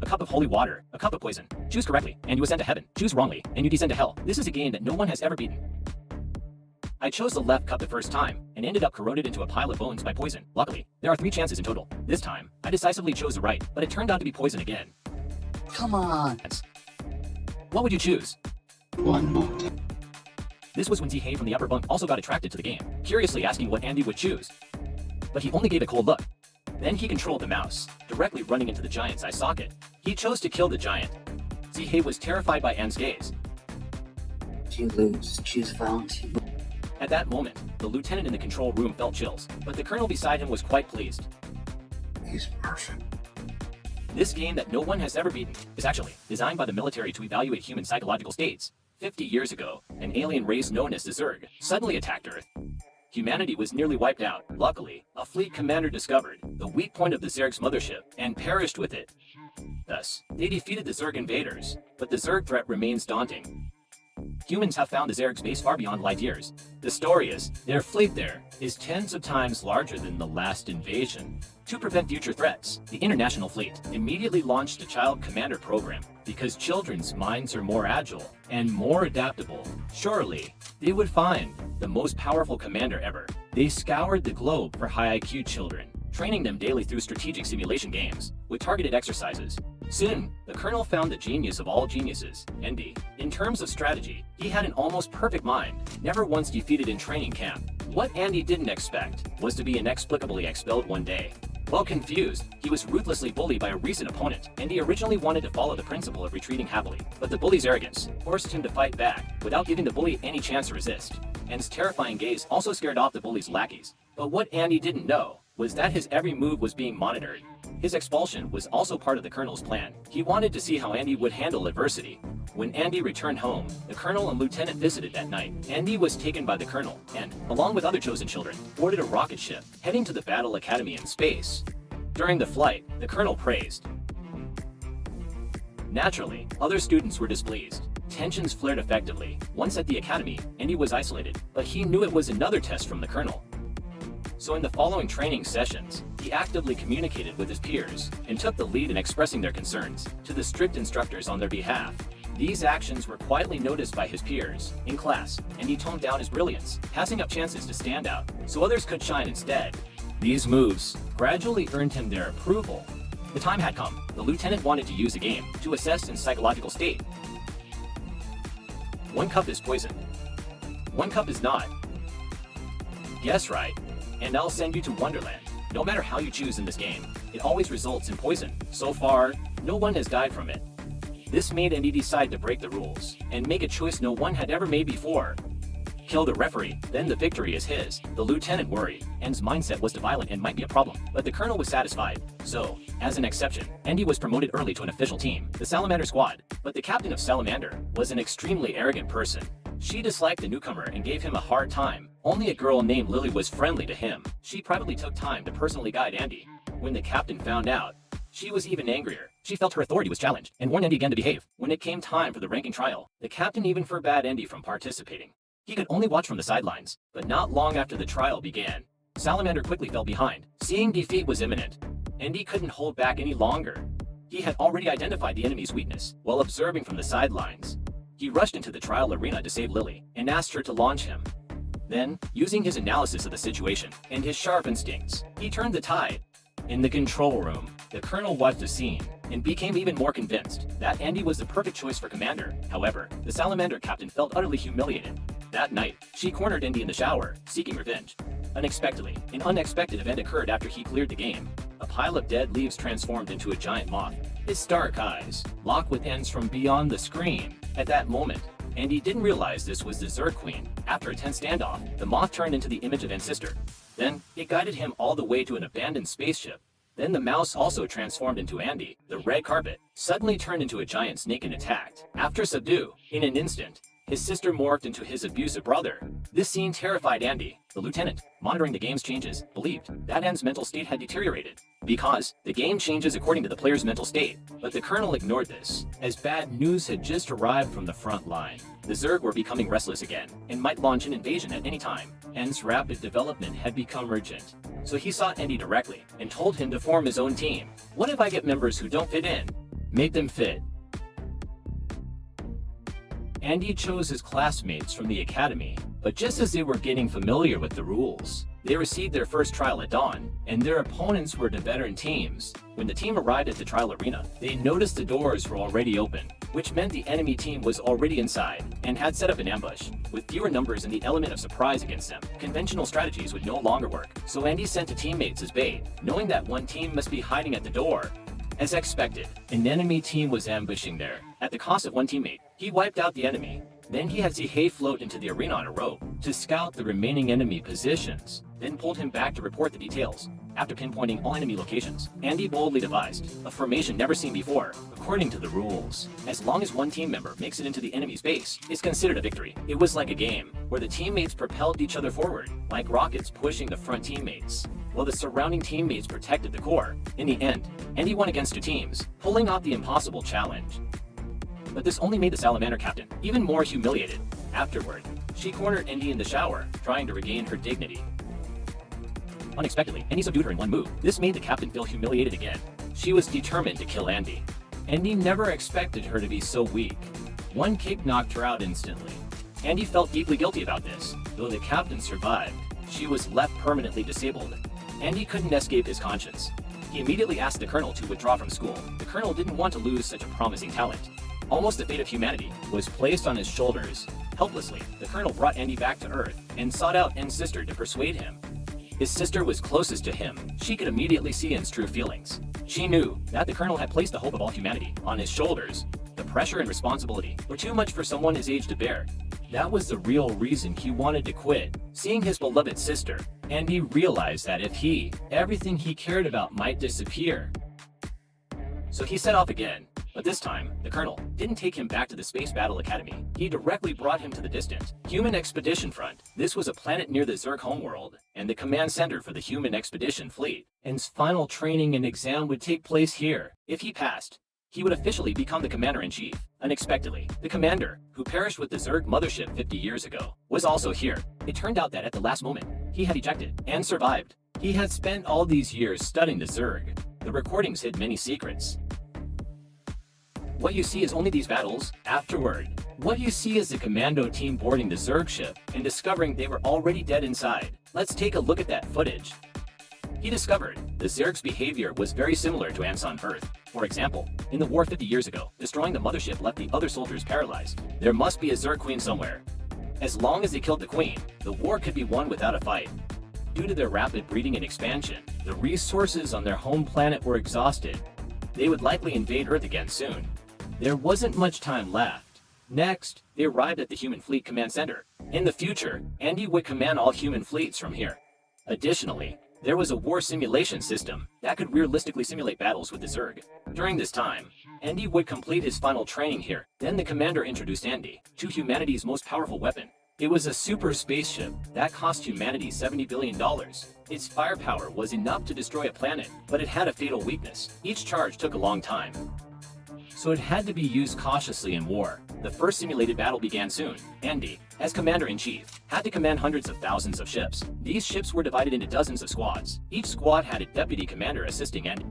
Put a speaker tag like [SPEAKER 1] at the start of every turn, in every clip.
[SPEAKER 1] A cup of holy water, a cup of poison. Choose correctly, and you ascend to heaven. Choose wrongly, and you descend to hell. This is a game that no one has ever beaten. I chose the left cup the first time, and ended up corroded into a pile of bones by poison. Luckily, there are 3 chances in total. This time, I decisively chose the right, but it turned out to be poison again.
[SPEAKER 2] Come on.
[SPEAKER 1] What would you choose?
[SPEAKER 2] One more.
[SPEAKER 1] This was when Zihei from the upper bunk also got attracted to the game, curiously asking what Andy would choose. But he only gave a cold look. Then he controlled the mouse, directly running into the giant's eye socket. He chose to kill the giant. Zihei was terrified by Anne's gaze.
[SPEAKER 2] You lose. Choose violence.
[SPEAKER 1] At that moment, the lieutenant in the control room felt chills, but the colonel beside him was quite pleased.
[SPEAKER 2] He's perfect.
[SPEAKER 1] This game that no one has ever beaten is actually designed by the military to evaluate human psychological states. 50 years ago, an alien race known as the Zerg suddenly attacked Earth. Humanity was nearly wiped out. Luckily, a fleet commander discovered the weak point of the Zerg's mothership and perished with it. Thus, they defeated the Zerg invaders, but the Zerg threat remains daunting. Humans have found the Zerg's base far beyond light years. The story is, their fleet there is tens of times larger than the last invasion. To prevent future threats, the International Fleet immediately launched a child commander program because children's minds are more agile and more adaptable. Surely, they would find the most powerful commander ever. They scoured the globe for high IQ children, training them daily through strategic simulation games with targeted exercises. Soon, the colonel found the genius of all geniuses, Andy. In terms of strategy, he had an almost perfect mind, never once defeated in training camp. What Andy didn't expect was to be inexplicably expelled one day. While confused, he was ruthlessly bullied by a recent opponent, and he originally wanted to follow the principle of retreating happily. But the bully's arrogance forced him to fight back without giving the bully any chance to resist. Anne's terrifying gaze also scared off the bully's lackeys. But what Andy didn't know was that his every move was being monitored. His expulsion was also part of the colonel's plan. He wanted to see how Andy would handle adversity. When Andy returned home, the colonel and lieutenant visited that night. Andy was taken by the colonel and, along with other chosen children, boarded a rocket ship, heading to the Battle Academy in space. During the flight, the colonel praised. Naturally, other students were displeased. Tensions flared effectively. Once at the academy, Andy was isolated, but he knew it was another test from the colonel. So in the following training sessions, he actively communicated with his peers and took the lead in expressing their concerns to the strict instructors on their behalf. These actions were quietly noticed by his peers in class, and he toned down his brilliance, passing up chances to stand out so others could shine instead. These moves gradually earned him their approval. The time had come. The lieutenant wanted to use a game to assess his psychological state. 1 cup is poison. 1 cup is not. Guess right, and I'll send you to Wonderland. No matter how you choose in this game, it always results in poison. So far, no one has died from it. This made Andy decide to break the rules and make a choice no one had ever made before. Kill the referee, then the victory is his. The lieutenant worried. Andy's mindset was too violent and might be a problem, but the colonel was satisfied. So, as an exception, Andy was promoted early to an official team, the Salamander Squad. But the captain of Salamander was an extremely arrogant person. She disliked the newcomer and gave him a hard time. Only a girl named Lily was friendly to him. She privately took time to personally guide Andy. When the captain found out, she was even angrier. She felt her authority was challenged and warned Andy again to behave. When it came time for the ranking trial, the captain even forbade Andy from participating. He could only watch from the sidelines, but not long after the trial began, Salamander quickly fell behind. Seeing defeat was imminent, Andy couldn't hold back any longer. He had already identified the enemy's weakness while observing from the sidelines. He rushed into the trial arena to save Lily and asked her to launch him. Then, using his analysis of the situation and his sharp instincts, he turned the tide. In the control room, the colonel watched the scene and became even more convinced that Andy was the perfect choice for commander. However, the Salamander captain felt utterly humiliated. That night, she cornered Andy in the shower, seeking revenge. Unexpectedly, an unexpected event occurred after he cleared the game. A pile of dead leaves transformed into a giant moth. His dark eyes locked with ends from beyond the screen. At that moment, Andy didn't realize this was the Zerg Queen. After a tense standoff, the moth turned into the image of Anne's sister. Then, it guided him all the way to an abandoned spaceship. Then the mouse also transformed into Andy. The red carpet suddenly turned into a giant snake and attacked. After subdue, in an instant, his sister morphed into his abusive brother. This scene terrified Andy. The lieutenant, monitoring the game's changes, believed that Anne's mental state had deteriorated. Because the game changes according to the player's mental state. But the colonel ignored this, as bad news had just arrived from the front line. The Zerg were becoming restless again, and might launch an invasion at any time. Anne's rapid development had become urgent. So he sought Andy directly, and told him to form his own team. What if I get members who don't fit in? make them fit. Andy chose his classmates from the academy, but just as they were getting familiar with the rules, they received their first trial at dawn, and their opponents were the veteran teams. When the team arrived at the trial arena, they noticed the doors were already open, which meant the enemy team was already inside and had set up an ambush. With fewer numbers and the element of surprise against them, conventional strategies would no longer work, so Andy sent a teammates as bait, knowing that one team must be hiding at the door. As expected, an enemy team was ambushing there. At the cost of one teammate, he wiped out the enemy. Then he had Zihei float into the arena on a rope to scout the remaining enemy positions, then pulled him back to report the details. After pinpointing all enemy locations, Andy boldly devised a formation never seen before. According to the rules, as long as one team member makes it into the enemy's base, it's considered a victory. It was like a game, where the teammates propelled each other forward, like rockets pushing the front teammates, while the surrounding teammates protected the core. In the end, Andy won against two teams, pulling off the impossible challenge. But this only made the Salamander captain even more humiliated. Afterward, she cornered Andy in the shower, trying to regain her dignity. Unexpectedly, Andy subdued her in one move. This made the captain feel humiliated again. She was determined to kill Andy. Andy never expected her to be so weak. One kick knocked her out instantly. Andy felt deeply guilty about this. Though the captain survived, she was left permanently disabled. Andy couldn't escape his conscience. He immediately asked the colonel to withdraw from school. The colonel didn't want to lose such a promising talent. Almost the fate of humanity was placed on his shoulders. Helplessly, the colonel brought Andy back to Earth and sought out N's sister to persuade him. His sister was closest to him. She could immediately see N's true feelings. She knew that the colonel had placed the hope of all humanity on his shoulders. The pressure and responsibility were too much for someone his age to bear. That was the real reason he wanted to quit. Seeing his beloved sister, Andy realized that if everything he cared about might disappear. So he set off again. But this time, the colonel didn't take him back to the Space Battle Academy. He directly brought him to the distant Human Expedition Front. This was a planet near the Zerg homeworld, and the command center for the Human Expedition Fleet. N's final training and exam would take place here. If he passed, he would officially become the commander-in-chief. Unexpectedly, the commander, who perished with the Zerg mothership 50 years ago, was also here. It turned out that at the last moment, he had ejected and survived. He had spent all these years studying the Zerg. The recordings hid many secrets. What you see is only these battles. Afterward, what you see is the commando team boarding the Zerg ship and discovering they were already dead inside. Let's take a look at that footage. He discovered the Zerg's behavior was very similar to ants on Earth. For example, in the war 50 years ago, destroying the mothership left the other soldiers paralyzed. There must be a Zerg queen somewhere. As long as they killed the queen, the war could be won without a fight. Due to their rapid breeding and expansion, the resources on their home planet were exhausted. They would likely invade Earth again soon. There wasn't much time left. Next, they arrived at the Human Fleet Command Center. In the future, Andy would command all human fleets from here. Additionally, there was a war simulation system that could realistically simulate battles with the Zerg. During this time, Andy would complete his final training here. Then the commander introduced Andy to humanity's most powerful weapon. It was a super spaceship that cost humanity $70 billion. Its firepower was enough to destroy a planet, but it had a fatal weakness. Each charge took a long time, so it had to be used cautiously in war. The first simulated battle began soon. Andy, as commander-in-chief, had to command hundreds of thousands of ships. These ships were divided into dozens of squads. Each squad had a deputy commander assisting Andy.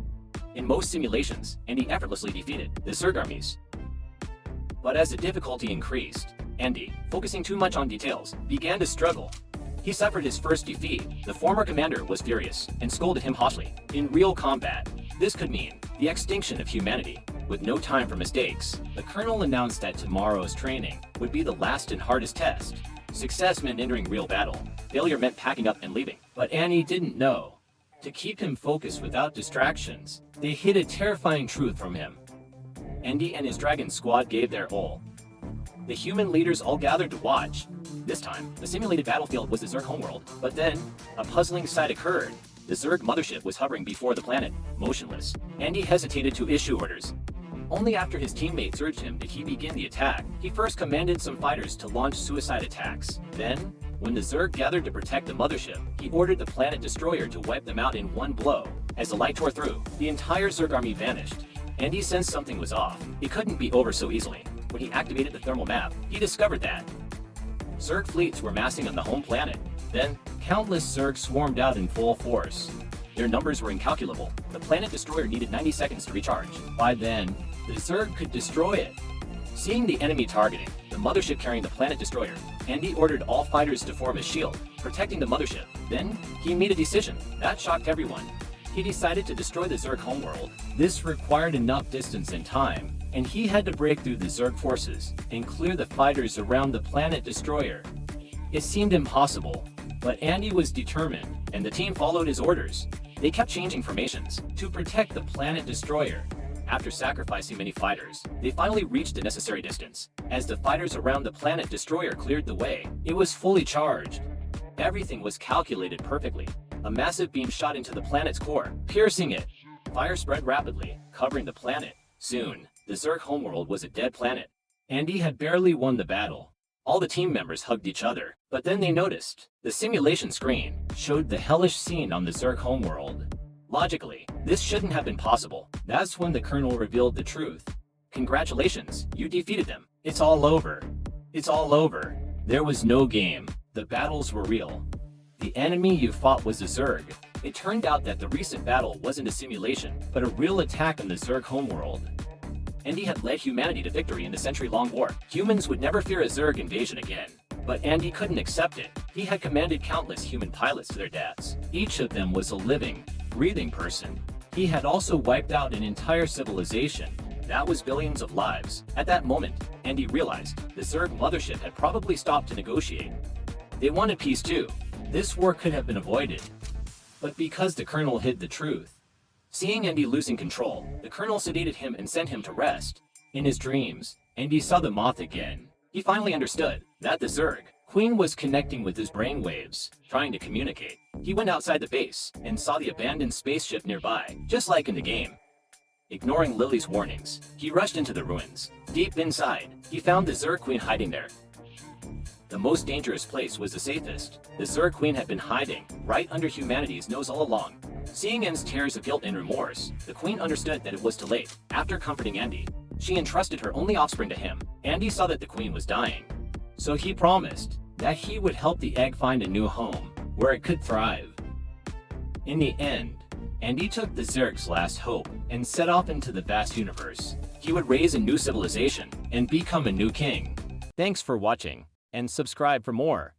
[SPEAKER 1] In most simulations, Andy effortlessly defeated the Zerg armies. But as the difficulty increased, Andy, focusing too much on details, began to struggle. He suffered his first defeat. The former commander was furious and scolded him harshly. In real combat, this could mean the extinction of humanity. With no time for mistakes, the colonel announced that tomorrow's training would be the last and hardest test. Success meant entering real battle. Failure meant packing up and leaving. But Annie didn't know. To keep him focused without distractions, they hid a terrifying truth from him. Andy and his dragon squad gave their all. The human leaders all gathered to watch. This time, the simulated battlefield was the Zerg homeworld, but then, a puzzling sight occurred. The Zerg mothership was hovering before the planet, motionless. Andy hesitated to issue orders. Only after his teammates urged him did he begin the attack. He first commanded some fighters to launch suicide attacks. Then, when the Zerg gathered to protect the mothership, he ordered the planet destroyer to wipe them out in one blow. As the light tore through, the entire Zerg army vanished. Andy sensed something was off. It couldn't be over so easily. When he activated the thermal map, he discovered that Zerg fleets were massing on the home planet. Then, countless Zerg swarmed out in full force. Their numbers were incalculable. The planet destroyer needed 90 seconds to recharge. By then, the Zerg could destroy it. Seeing the enemy targeting the mothership carrying the planet destroyer, Andy ordered all fighters to form a shield, protecting the mothership. Then, he made a decision that shocked everyone. He decided to destroy the Zerg homeworld. This required enough distance and time, and he had to break through the Zerg forces and clear the fighters around the planet destroyer. It seemed impossible, but Andy was determined, and the team followed his orders. They kept changing formations to protect the planet destroyer. After sacrificing many fighters, they finally reached the necessary distance. As the fighters around the planet destroyer cleared the way, it was fully charged. Everything was calculated perfectly. A massive beam shot into the planet's core, piercing it. Fire spread rapidly, covering the planet. Soon, the Zerg homeworld was a dead planet. Andy had barely won the battle. All the team members hugged each other, but then they noticed the simulation screen showed the hellish scene on the Zerg homeworld. Logically, this shouldn't have been possible. That's when the Colonel revealed the truth. Congratulations, you defeated them. It's all over. It's all over. There was no game. The battles were real. The enemy you fought was the Zerg. It turned out that the recent battle wasn't a simulation, but a real attack on the Zerg homeworld. Andy had led humanity to victory in the century-long war. Humans would never fear a Zerg invasion again. But Andy couldn't accept it. He had commanded countless human pilots to their deaths. Each of them was a living, breathing person. He had also wiped out an entire civilization. That was billions of lives. At that moment, Andy realized the Zerg mothership had probably stopped to negotiate. They wanted peace too. This war could have been avoided. But because the Colonel hid the truth. Seeing Andy losing control, the Colonel sedated him and sent him to rest. In his dreams, Andy saw the Moth again. He finally understood that the Zerg Queen was connecting with his brainwaves, trying to communicate. He went outside the base and saw the abandoned spaceship nearby, just like in the game. Ignoring Lily's warnings, he rushed into the ruins. Deep inside, he found the Zerg Queen hiding there. The most dangerous place was the safest. The Zerg Queen had been hiding right under humanity's nose all along. Seeing Anne's tears of guilt and remorse, the Queen understood that it was too late. After comforting Andy, she entrusted her only offspring to him. Andy saw that the Queen was dying, so he promised that he would help the egg find a new home where it could thrive. In the end, Andy took the Zerg's last hope and set off into the vast universe. He would raise a new civilization and become a new king. Thanks for watching, and subscribe for more.